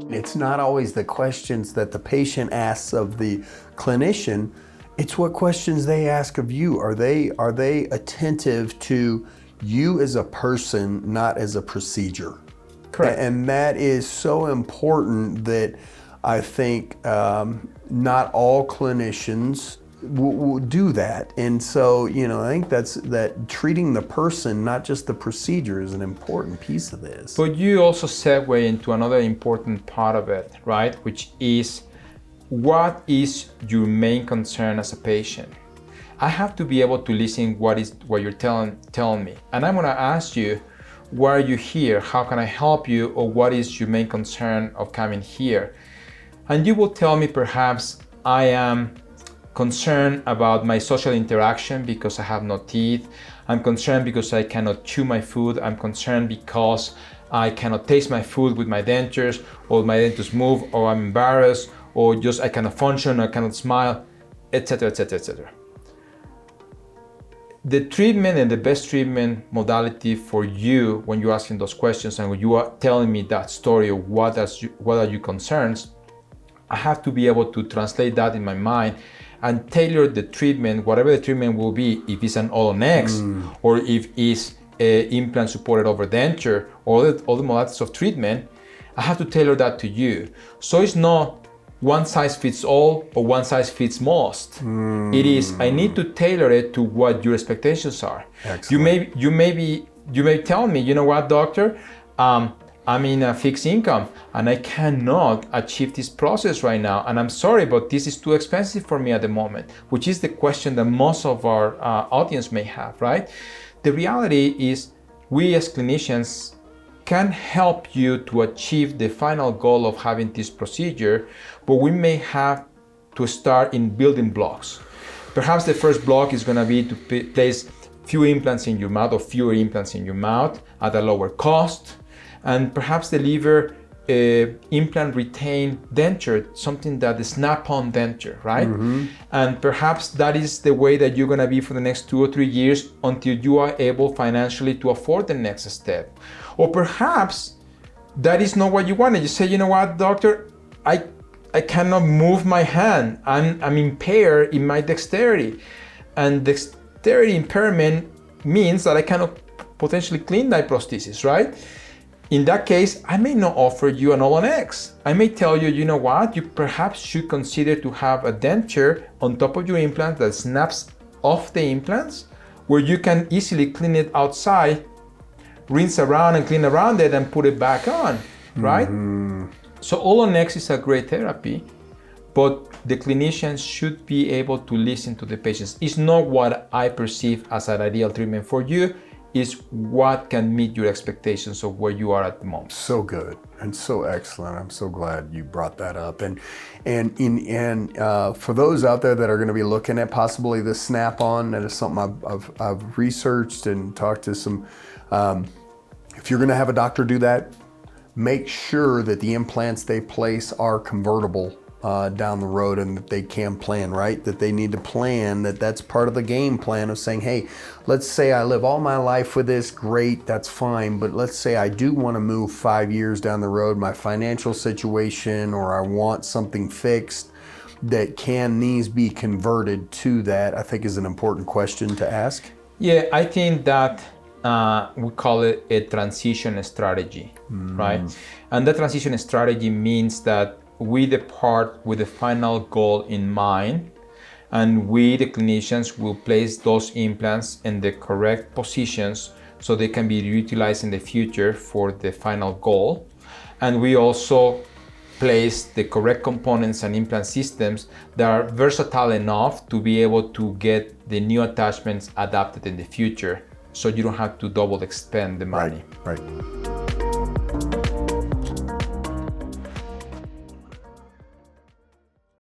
It's not always the questions that the patient asks of the clinician, it's what questions they ask of you. Are they attentive to you as a person, not as a procedure? Correct. And that is so important that I think not all clinicians will do that. And so, I think that treating the person, not just the procedure, is an important piece of this. But you also segue into another important part of it, right? Which is, what is your main concern as a patient? I have to be able to listen what you're telling me. And I'm gonna ask you, why are you here? How can I help you? Or what is your main concern of coming here? And you will tell me, perhaps, I am concerned about my social interaction because I have no teeth. I'm concerned because I cannot chew my food. I'm concerned because I cannot taste my food with my dentures, or my dentures move, or I'm embarrassed, or just I cannot function, or I cannot smile, etc., etc., etc. The treatment and the best treatment modality for you when you're asking those questions and when you are telling me that story of what are your concerns, I have to be able to translate that in my mind and tailor the treatment, whatever the treatment will be, if it's an All-On-X, or if it's implant supported over denture, or all the modalities of treatment, I have to tailor that to you. So it's not one size fits all or one size fits most. It is, I need to tailor it to what your expectations are. Excellent. You may tell me, you know what, doctor, I'm in a fixed income and I cannot achieve this process right now. And I'm sorry, but this is too expensive for me at the moment, which is the question that most of our audience may have, right? The reality is, we as clinicians can help you to achieve the final goal of having this procedure, but we may have to start in building blocks. Perhaps the first block is gonna be to place few implants in your mouth, or fewer implants in your mouth at a lower cost, and perhaps deliver implant retain denture, something that is snap-on denture, right? And perhaps that is the way that you're gonna be for the next 2 or 3 years until you are able financially to afford the next step. Or perhaps that is not what you want. You say, you know what, doctor, I cannot move my hand. I'm impaired in my dexterity. And dexterity impairment means that I cannot potentially clean that prosthesis, right? In that case, I may not offer you an All-On-X. I may tell you, you know what, you perhaps should consider to have a denture on top of your implant that snaps off the implants, where you can easily clean it outside, rinse around and clean around it and put it back on, right? So All-On-X is a great therapy, but the clinicians should be able to listen to the patients. It's not what I perceive as an ideal treatment for you, is what can meet your expectations of where you are at the moment. So good and so excellent. I'm so glad you brought that up. And for those out there that are going to be looking at possibly the snap-on, that is something I've researched and talked to some. If you're going to have a doctor do that, make sure that the implants they place are convertible down the road, and that they can plan, right? That they need to plan, that's part of the game plan of saying, hey, let's say I live all my life with this, great, that's fine. But let's say I do want to move 5 years down the road, my financial situation, or I want something fixed, that can these be converted to that, I think is an important question to ask. Yeah, I think that we call it a transition strategy, right? And the transition strategy means that we depart with the final goal in mind, and we, the clinicians, will place those implants in the correct positions so they can be utilized in the future for the final goal. And we also place the correct components and implant systems that are versatile enough to be able to get the new attachments adapted in the future, so you don't have to double expend the money. Right.